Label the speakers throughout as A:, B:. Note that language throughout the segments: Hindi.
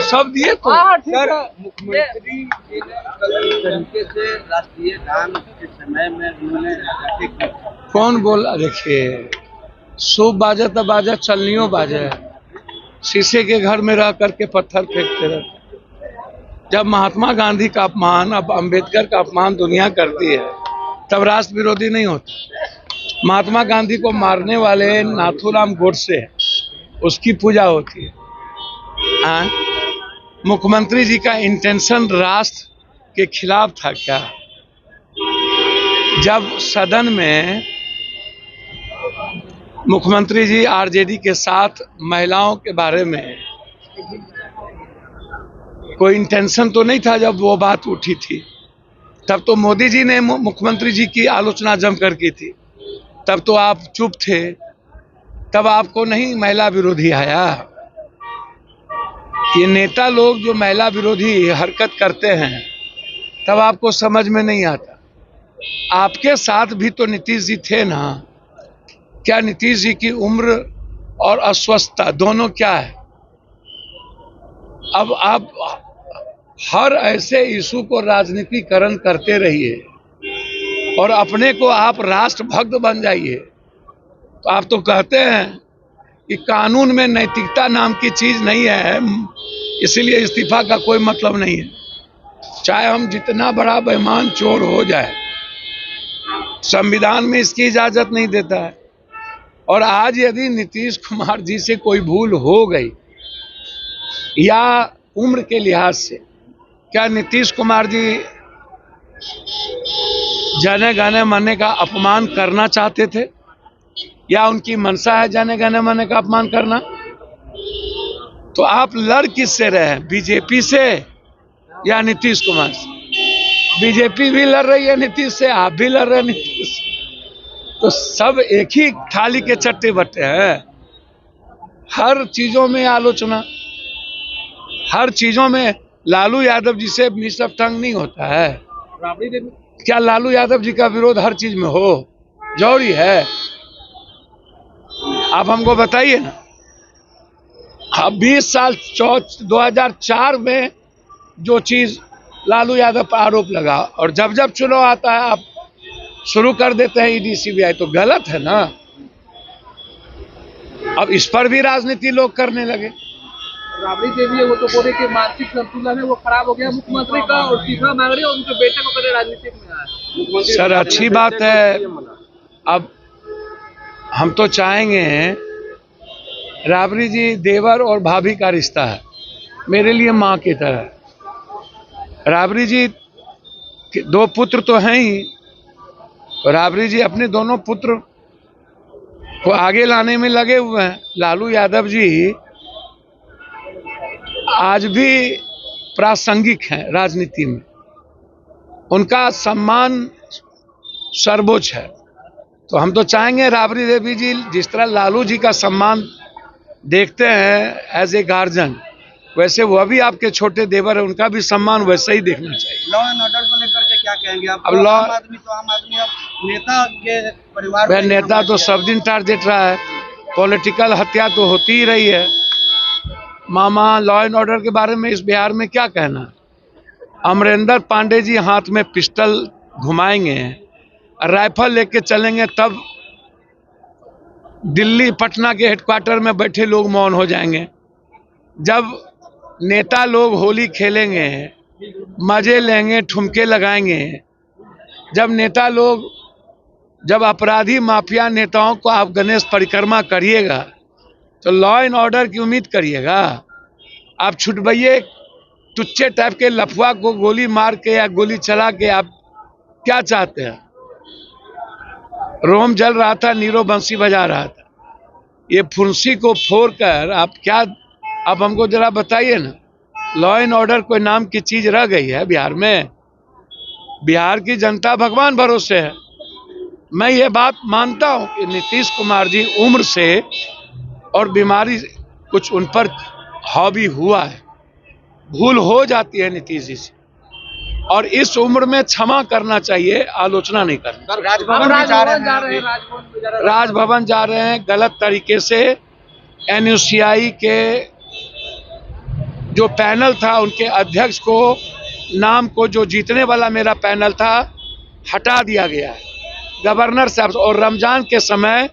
A: सब दिए तो
B: सर, मुख्यमंत्री जी ने कल इस तरीके से राष्ट्रीय गान के समय में उन्होंने
A: कौन बोला? देखिए, सूप बाजे तो बाजे, चलनियों बाजे। शीशे के घर में रह करके पत्थर फेंकते रहते। जब महात्मा गांधी का अपमान, अब अंबेडकर का अपमान दुनिया करती है, तब राष्ट्र विरोधी नहीं होता। महात्मा गांधी को मारने वाले नाथूराम गोडसे, उसकी पूजा होती है। हाँ, मुख्यमंत्री जी का इंटेंशन राष्ट्र के खिलाफ था क्या? जब सदन में मुख्यमंत्री जी आरजेडी के साथ महिलाओं के बारे में कोई इंटेंशन तो नहीं था, जब वो बात उठी थी तब तो मोदी जी ने मुख्यमंत्री जी की आलोचना जमकर की थी, तब तो आप चुप थे, तब आपको नहीं महिला विरोधी आया। ये नेता लोग जो महिला विरोधी हरकत करते हैं तब आपको समझ में नहीं आता। आपके साथ भी तो नीतीश जी थे ना। क्या नीतीश जी की उम्र और अस्वस्थता दोनों क्या है? अब आप हर ऐसे इशू को राजनीतिकरण करते रहिए और अपने को आप राष्ट्रभक्त बन जाइए। तो आप तो कहते हैं कि कानून में नैतिकता नाम की चीज नहीं है, इसीलिए इस्तीफा का कोई मतलब नहीं है। चाहे हम जितना बड़ा बेईमान चोर हो जाए, संविधान में इसकी इजाजत नहीं देता है। और आज यदि नीतीश कुमार जी से कोई भूल हो गई या उम्र के लिहाज से, क्या नीतीश कुमार जी जन गण मन का अपमान करना चाहते थे या उनकी मंशा है जन गण मन का अपमान करना? तो आप लड़ किससे रहे हैं, बीजेपी से या नीतीश कुमार से? बीजेपी भी लड़ रही है नीतीश से, आप भी लड़ रहे हैं नीतीश से, तो सब एक ही थाली के चट्टे बट्टे हैं। हर चीजों में आलोचना, हर चीजों में लालू यादव जी से मिसअप टंग नहीं होता है। क्या लालू यादव जी का विरोध हर चीज में हो जरूरी है? आप हमको बताइए ना। अब 20 साल 2004 में जो चीज लालू यादव पर आरोप लगा और जब जब चुनाव आता है आप शुरू कर देते हैं ईडी सीबीआई, तो गलत है ना। अब इस पर भी राजनीति लोग करने लगे।
B: राबड़ी देवी है, वो तो बोले कि मानसिक संतुलन है वो खराब हो गया मुख्यमंत्री का, और इस्तीफा मांग रही है, उनके बेटे को कभी राजनीति में आया।
A: सर, अच्छी बात है। अब हम तो चाहेंगे, राबड़ी जी देवर और भाभी का रिश्ता है, मेरे लिए माँ की तरह। राबड़ी जी दो पुत्र तो हैं ही, राबड़ी जी अपने दोनों पुत्र को आगे लाने में लगे हुए हैं। लालू यादव जी आज भी प्रासंगिक हैं राजनीति में, उनका सम्मान सर्वोच्च है। तो हम तो चाहेंगे राबड़ी देवी जी जिस तरह लालू जी का सम्मान देखते हैं एज ए गार्जियन, वैसे वह भी आपके छोटे देवर है, उनका भी सम्मान वैसे ही देखना चाहिए।
B: लॉ एंड ऑर्डर को लेकर के क्या कहेंगे आप?
A: अब
B: आम आदमी अब नेता के परिवार
A: में नेता तो सब दिन टारगेट रहा है, पॉलिटिकल हत्या तो होती ही रही है। मामा, लॉ एंड ऑर्डर के बारे में इस बिहार में क्या कहना? अमरिंदर पांडे जी हाथ में पिस्टल घुमाएंगे, राइफल लेके चलेंगे, तब दिल्ली पटना के हेडक्वार्टर में बैठे लोग मौन हो जाएंगे। जब नेता लोग होली खेलेंगे, मजे लेंगे, ठुमके लगाएंगे, जब अपराधी माफिया नेताओं को आप गणेश परिक्रमा करिएगा तो लॉ एंड ऑर्डर की उम्मीद करिएगा? आप छुटबइये टुच्चे टाइप के लफुआ को गोली मार के या गोली चला के आप क्या चाहते हैं? रोम जल रहा था, नीरो बंसी बजा रहा था, ये फुंसी को फोड़कर आप क्या? अब हमको जरा बताइए ना, लॉ एंड ऑर्डर कोई नाम की चीज रह गई है बिहार में? बिहार की जनता भगवान भरोसे है। मैं ये बात मानता हूं कि नीतीश कुमार जी उम्र से और बीमारी कुछ उन पर हावी हुआ है, भूल हो जाती है नीतीश जी से, और इस उम्र में क्षमा करना चाहिए, आलोचना नहीं करना। राजभवन जा रहे हैं गलत तरीके से। एनयूसीआई के जो पैनल था उनके अध्यक्ष को नाम को जो जीतने वाला मेरा पैनल था हटा दिया गया है गवर्नर साहब। और रमजान के समय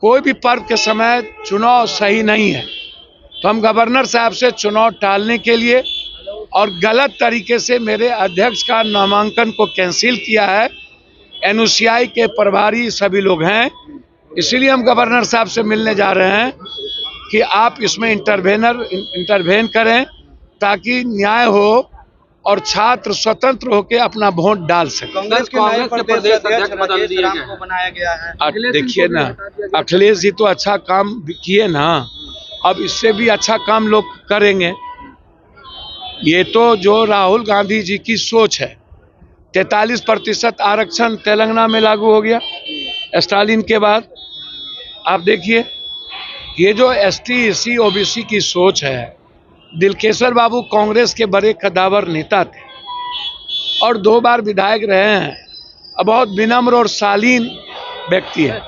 A: कोई भी पर्व के समय चुनाव सही नहीं है, तो हम गवर्नर साहब से चुनाव टालने के लिए और गलत तरीके से मेरे अध्यक्ष का नामांकन को कैंसिल किया है। एनयूसीआई के प्रभारी सभी लोग हैं, इसीलिए हम गवर्नर साहब से मिलने जा रहे हैं कि आप इसमें इंटरवेन करें ताकि न्याय हो और छात्र स्वतंत्र होकर अपना वोट डाल सकें।
C: कांग्रेस के प्रदेश अध्यक्ष बदल दिए गए को बनाया गया है।
A: देखिए ना, अखिलेश जी तो अच्छा काम किए ना, अब इससे भी अच्छा काम लोग करेंगे। ये तो जो राहुल गांधी जी की सोच है, 43% आरक्षण तेलंगाना में लागू हो गया स्टालिन के बाद। आप देखिए ये जो एसटी एससी ओबीसी की सोच है, दिलकेश्वर बाबू कांग्रेस के बड़े कदावर नेता थे और 2 बार विधायक रहे हैं, अब बहुत विनम्र और शालीन व्यक्ति है।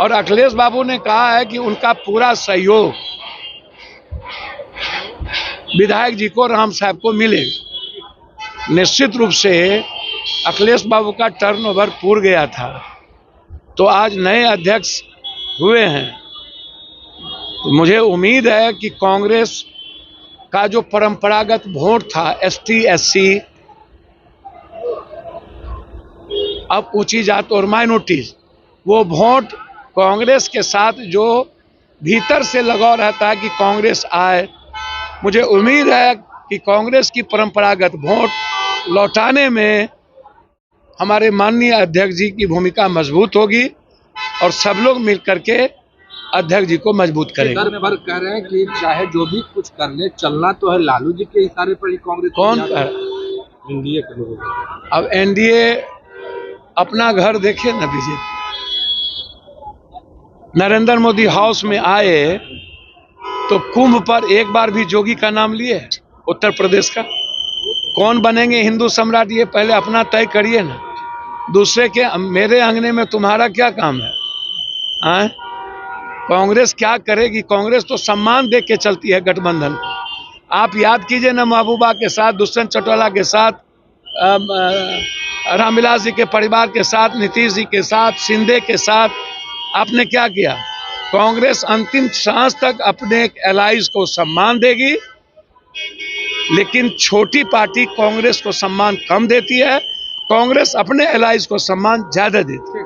A: और अखिलेश बाबू ने कहा है कि उनका पूरा सहयोग विधायक जी को, राम साहब को मिलेगा। निश्चित रूप से अखिलेश बाबू का टर्नओवर पूर गया था, तो आज नए अध्यक्ष हुए हैं, तो मुझे उम्मीद है कि कांग्रेस का जो परंपरागत वोट था एसटी एससी, अब ऊंची जात और माइनॉरिटीज, वो वोट कांग्रेस के साथ जो भीतर से लगाव रहता है कि कांग्रेस आए, मुझे उम्मीद है कि कांग्रेस की परंपरागत वोट लौटाने में हमारे माननीय अध्यक्ष जी की भूमिका मजबूत होगी और सब लोग मिलकर के अध्यक्ष जी को मजबूत करेंगे।
C: पर कह रहे हैं कि चाहे जो भी कुछ कर ले, चलना तो है लालू जी के इशारे पर ही कांग्रेस।
A: कौन कर?
C: एनडीए के लोग।
A: अब एनडीए अपना घर देखे ना, बीजेपी नरेंद्र मोदी हाउस में आए तो कुंभ पर एक बार भी जोगी का नाम लिए उत्तर प्रदेश का। कौन बनेंगे हिंदू सम्राट, ये पहले अपना तय करिए ना। दूसरे के मेरे अंगने में तुम्हारा क्या काम है? कांग्रेस क्या करेगी? कांग्रेस तो सम्मान दे के चलती है गठबंधन को। आप याद कीजिए ना, महबूबा के साथ, दुष्यंत चौटाला के साथ, रामविलास जी के परिवार के साथ, नीतीश जी के साथ, शिंदे के साथ आपने क्या किया? कांग्रेस अंतिम सांस तक अपने एलाइज को सम्मान देगी, लेकिन छोटी पार्टी कांग्रेस को सम्मान कम देती है, कांग्रेस अपने एलाइज को सम्मान ज्यादा देती है।